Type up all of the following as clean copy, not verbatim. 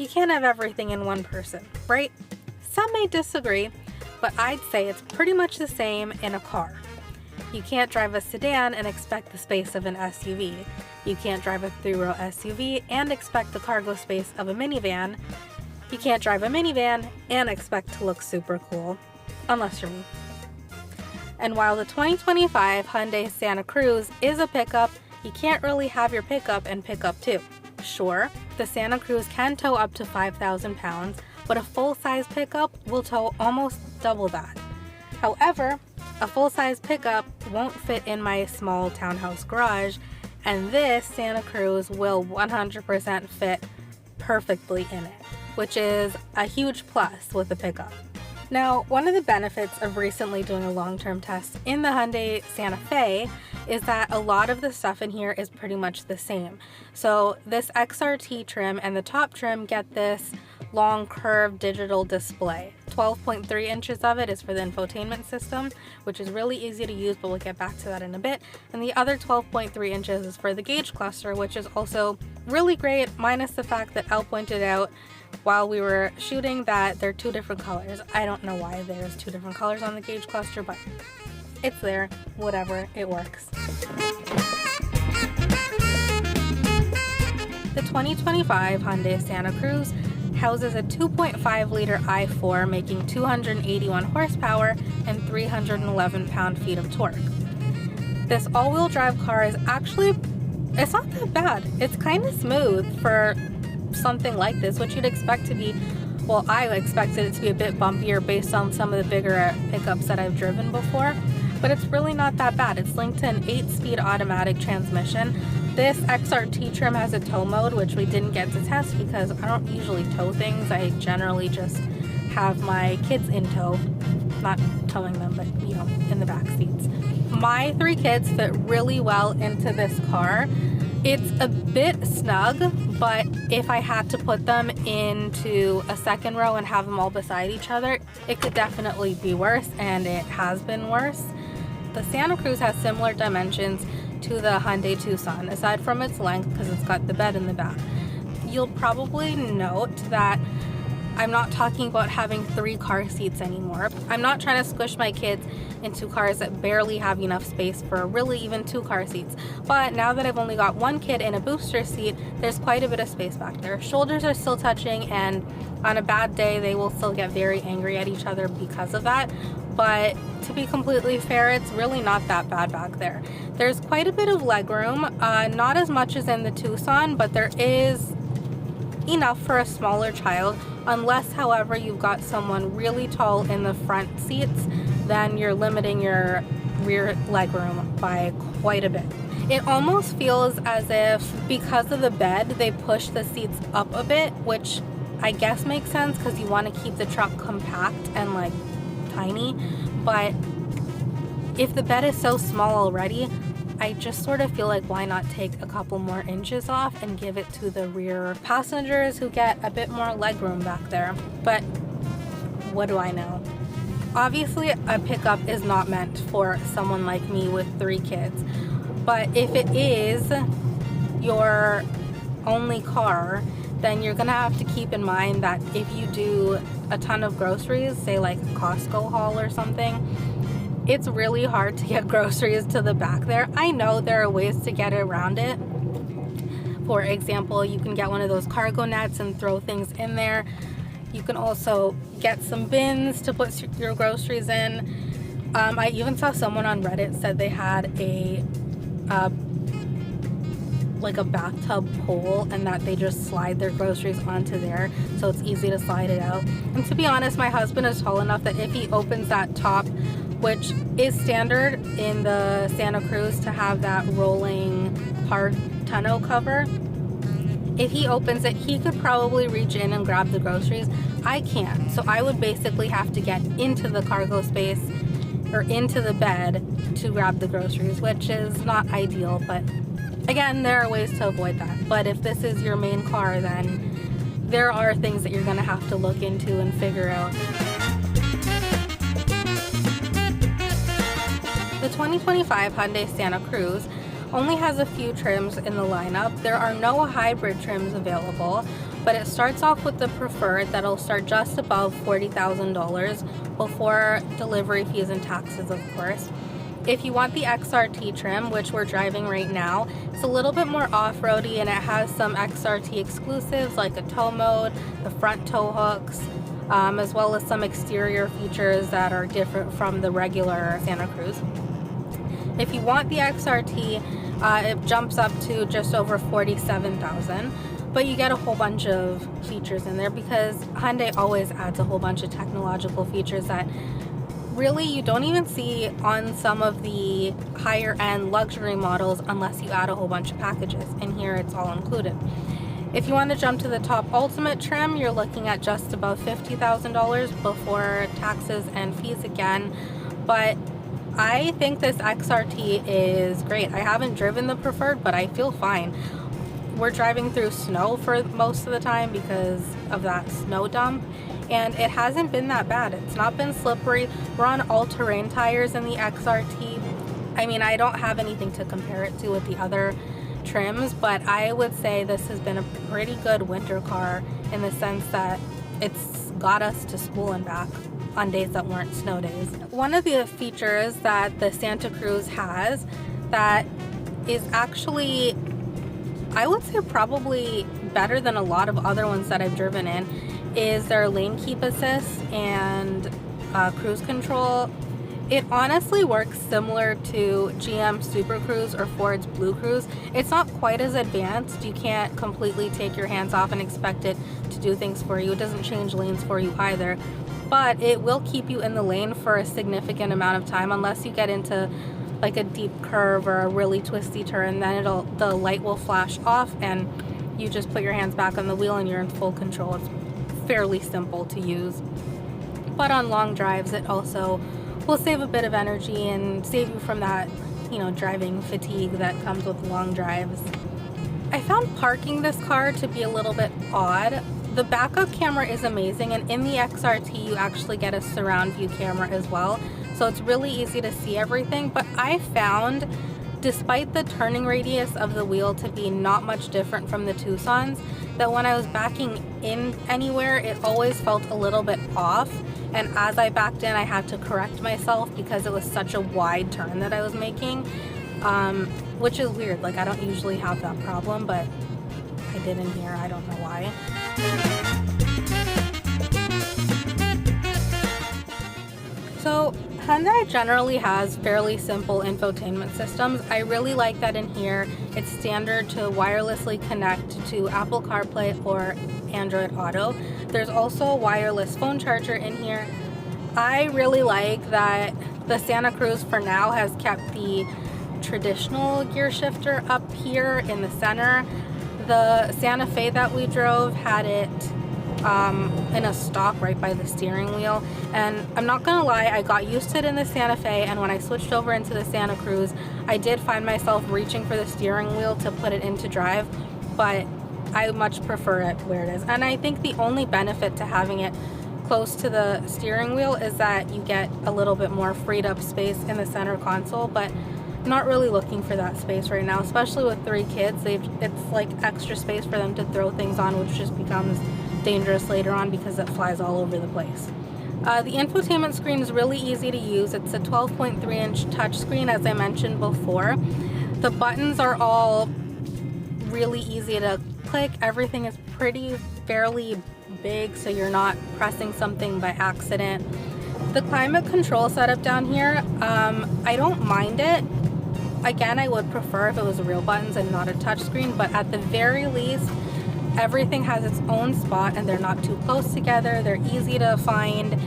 You can't have everything in one person, right? Some may disagree, but I'd say it's pretty much the same in a car. You can't drive a sedan and expect the space of an SUV. You can't drive a 3-row SUV and expect the cargo space of a minivan. You can't drive a minivan and expect to look super cool, unless you're me. And while the 2025 Hyundai Santa Cruz is a pickup, you can't really have your pickup and pickup too. Sure, the Santa Cruz can tow up to 5,000 pounds, but a full-size pickup will tow almost double that. However, a full-size pickup won't fit in my small townhouse garage, and this Santa Cruz will 100% fit perfectly in it, which is a huge plus with a pickup. Now, one of the benefits of recently doing a long-term test in the Hyundai Santa Fe is that a lot of the stuff in here is pretty much the same. So this XRT trim and the top trim get this long curved digital display. 12.3 inches of it is for the infotainment system, which is really easy to use, but we'll get back to that in a bit. And the other 12.3 inches is for the gauge cluster, which is also really great, minus the fact that Elle pointed out while we were shooting that they're two different colors. I don't know why there's two different colors on the gauge cluster, but it's there, whatever, it works. The 2025 Hyundai Santa Cruz houses a 2.5 liter i4 making 281 horsepower and 311 pound-feet of torque. This all-wheel drive car is actually, it's not that bad. It's kind of smooth for something like this, which you'd expect to be, well, I expected it to be a bit bumpier based on some of the bigger pickups that I've driven before, but it's really not that bad. It's linked to an 8-speed automatic transmission. This XRT trim has a tow mode, which we didn't get to test because I don't usually tow things. I generally just have my kids in tow, not towing them, but you know, in the back seats. My 3 kids fit really well into this car. It's a bit snug, but if I had to put them into a second row and have them all beside each other, it could definitely be worse, and it has been worse. The Santa Cruz has similar dimensions to the Hyundai Tucson, aside from its length because it's got the bed in the back. You'll probably note that I'm not talking about having 3 car seats anymore. I'm not trying to squish my kids into cars that barely have enough space for really even 2 car seats. But now that I've only got 1 kid in a booster seat, there's quite a bit of space back there. Shoulders are still touching, and on a bad day, they will still get very angry at each other because of that. But to be completely fair, it's really not that bad back there. There's quite a bit of legroom, not as much as in the Tucson, but there is enough for a smaller child, unless, however, you've got someone really tall in the front seats, then you're limiting your rear legroom by quite a bit. It almost feels as if, because of the bed, they push the seats up a bit, which I guess makes sense because you want to keep the truck compact and like tiny, but if the bed is so small already, I just sort of feel like why not take a couple more inches off and give it to the rear passengers who get a bit more legroom back there. But what do I know? Obviously, a pickup is not meant for someone like me with 3 kids, but if it is your only car, then you're gonna have to keep in mind that if you do a ton of groceries, say like a Costco haul or something, it's really hard to get groceries to the back there. I know there are ways to get around it. For example, you can get one of those cargo nets and throw things in there. You can also get some bins to put your groceries in. I even saw someone on Reddit said they had like a bathtub pole, and that they just slide their groceries onto there, so it's easy to slide it out. And to be honest, my husband is tall enough that if he opens that top, which is standard in the Santa Cruz to have that rolling hard tonneau cover, if he opens it, he could probably reach in and grab the groceries. I can't, so I would basically have to get into the cargo space or into the bed to grab the groceries, which is not ideal, but again, there are ways to avoid that. But if this is your main car, then there are things that you're going to have to look into and figure out. The 2025 Hyundai Santa Cruz only has a few trims in the lineup. There are no hybrid trims available, but it starts off with the Preferred that'll start just above $40,000 before delivery fees and taxes, of course. If you want the XRT trim, which we're driving right now, it's a little bit more off-roady and it has some XRT exclusives like a tow mode, the front tow hooks, as well as some exterior features that are different from the regular Santa Cruz. If you want the XRT, it jumps up to just over $47,000, but you get a whole bunch of features in there because Hyundai always adds a whole bunch of technological features that really you don't even see on some of the higher end luxury models unless you add a whole bunch of packages, and here it's all included. If you want to jump to the top ultimate trim, you're looking at just above $50,000 before taxes and fees again, but I think this XRT is great. I haven't driven the Preferred, but I feel fine. We're driving through snow for most of the time because of that snow dump, and it hasn't been that bad. It's not been slippery. We're on all-terrain tires in the XRT. I mean, I don't have anything to compare it to with the other trims, but I would say this has been a pretty good winter car in the sense that it's got us to school and back on days that weren't snow days. One of the features that the Santa Cruz has that is actually, I would say, probably better than a lot of other ones that I've driven in is their lane keep assist and cruise control. It honestly works similar to GM Super Cruise or Ford's Blue Cruise. It's not quite as advanced. You can't completely take your hands off and expect it to do things for you. It doesn't change lanes for you either, but it will keep you in the lane for a significant amount of time unless you get into like a deep curve or a really twisty turn. Then the light will flash off and you just put your hands back on the wheel and you're in full control. It's fairly simple to use, but on long drives it also will save a bit of energy and save you from that, driving fatigue that comes with long drives. I found parking this car to be a little bit odd. The backup camera is amazing, and in the XRT you actually get a surround view camera as well, so it's really easy to see everything. But I found, despite the turning radius of the wheel to be not much different from the Tucson's, that when I was backing in anywhere, it always felt a little bit off. And as I backed in, I had to correct myself because it was such a wide turn that I was making, which is weird. Like, I don't usually have that problem, but I did in here. I don't know why. So Hyundai generally has fairly simple infotainment systems. I really like that in here it's standard to wirelessly connect to Apple CarPlay or Android Auto. There's also a wireless phone charger in here. I really like that the Santa Cruz for now has kept the traditional gear shifter up here in the center. The Santa Fe that we drove had it in a stock right by the steering wheel, and I'm not gonna lie, I got used to it in the Santa Fe, and when I switched over into the Santa Cruz, I did find myself reaching for the steering wheel to put it into drive, but I much prefer it where it is. And I think the only benefit to having it close to the steering wheel is that you get a little bit more freed up space in the center console, but not really looking for that space right now, especially with 3 kids. It's like extra space for them to throw things on, which just becomes dangerous later on because it flies all over the place. The infotainment screen is really easy to use. It's a 12.3-inch touchscreen, as I mentioned before. The buttons are all really easy to click. Everything is fairly big, so you're not pressing something by accident. The climate control setup down here, I don't mind it. Again, I would prefer if it was real buttons and not a touchscreen, but at the very least, everything has its own spot and they're not too close together. They're easy to find,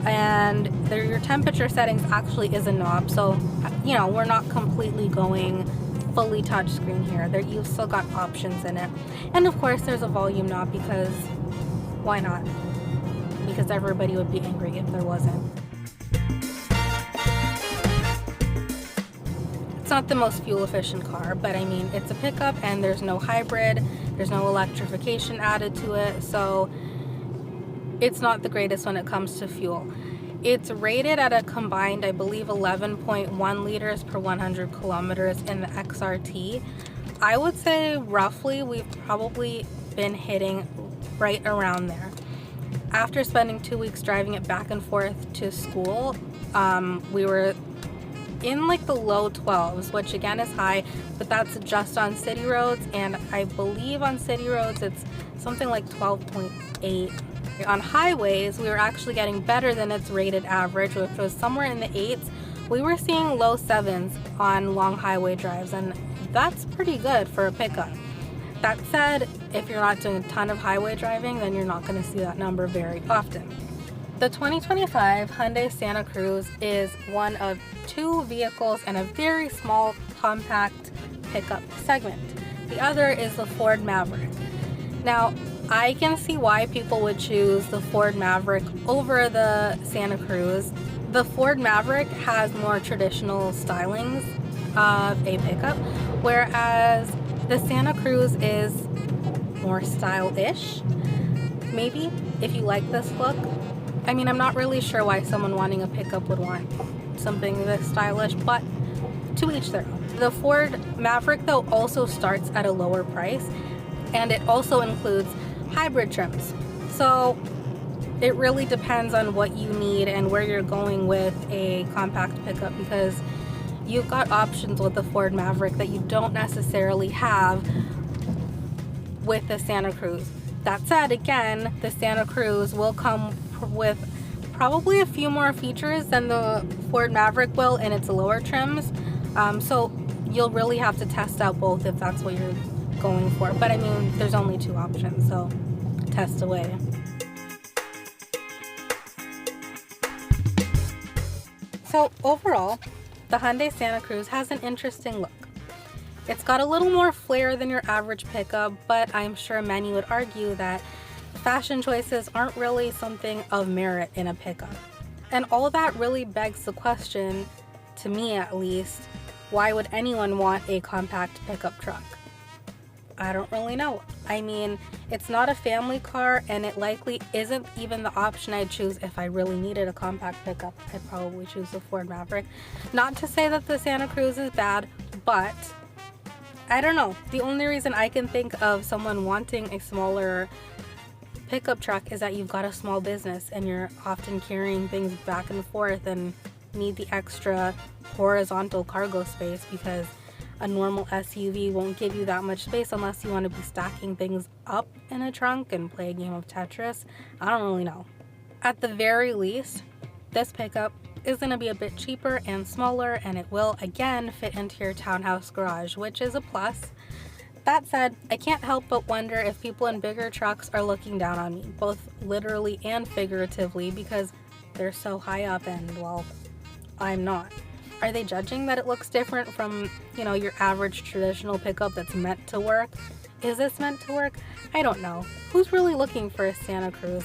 and your temperature settings actually is a knob, so we're not completely going fully touchscreen here. You've still got options in it. And of course there's a volume knob because why not? Because everybody would be angry if there wasn't. It's not the most fuel efficient car, but I mean, it's a pickup and there's no hybrid, there's no electrification added to it, so it's not the greatest when it comes to fuel. It's rated at a combined, I believe, 11.1 liters per 100 kilometers in the XRT. I would say roughly we've probably been hitting right around there. After spending 2 weeks driving it back and forth to school, we were in like the low 12s, which again is high, but that's just on city roads, and I believe on city roads it's something like 12.8. On highways, we were actually getting better than its rated average, which was somewhere in the 8s. We were seeing low 7s on long highway drives, and that's pretty good for a pickup. That said, if you're not doing a ton of highway driving, then you're not going to see that number very often. The 2025 Hyundai Santa Cruz is one of 2 vehicles in a very small compact pickup segment. The other is the Ford Maverick. Now, I can see why people would choose the Ford Maverick over the Santa Cruz. The Ford Maverick has more traditional stylings of a pickup, whereas the Santa Cruz is more stylish, maybe, if you like this look. I mean, I'm not really sure why someone wanting a pickup would want something this stylish, but to each their own. The Ford Maverick, though, also starts at a lower price, and it also includes hybrid trims. So it really depends on what you need and where you're going with a compact pickup, because you've got options with the Ford Maverick that you don't necessarily have with the Santa Cruz. That said, again, the Santa Cruz will come with probably a few more features than the Ford Maverick will in its lower trims. So you'll really have to test out both if that's what you're going for. But I mean, there's only 2 options, so test away. So overall, the Hyundai Santa Cruz has an interesting look. It's got a little more flair than your average pickup, but I'm sure many would argue that fashion choices aren't really something of merit in a pickup. And all that really begs the question, to me at least, why would anyone want a compact pickup truck? I don't really know. I mean, it's not a family car, and it likely isn't even the option I'd choose if I really needed a compact pickup. I'd probably choose the Ford Maverick. Not to say that the Santa Cruz is bad, but I don't know. The only reason I can think of someone wanting a smaller pickup truck is that you've got a small business and you're often carrying things back and forth and need the extra horizontal cargo space, because a normal SUV won't give you that much space unless you want to be stacking things up in a trunk and play a game of Tetris. I don't really know. At the very least, this pickup is going to be a bit cheaper and smaller, and it will again fit into your townhouse garage, which is a plus. That said, I can't help but wonder if people in bigger trucks are looking down on me, both literally and figuratively, because they're so high up and, well, I'm not. Are they judging that it looks different from, your average traditional pickup that's meant to work? Is this meant to work? I don't know. Who's really looking for a Santa Cruz?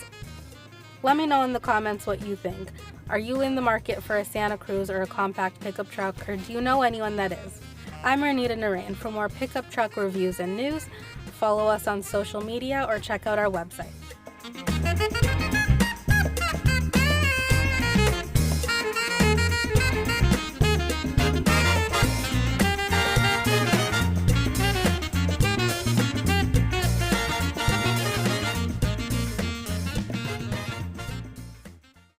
Let me know in the comments what you think. Are you in the market for a Santa Cruz or a compact pickup truck, or do you know anyone that is? I'm Renita Narain. For more pickup truck reviews and news, follow us on social media or check out our website.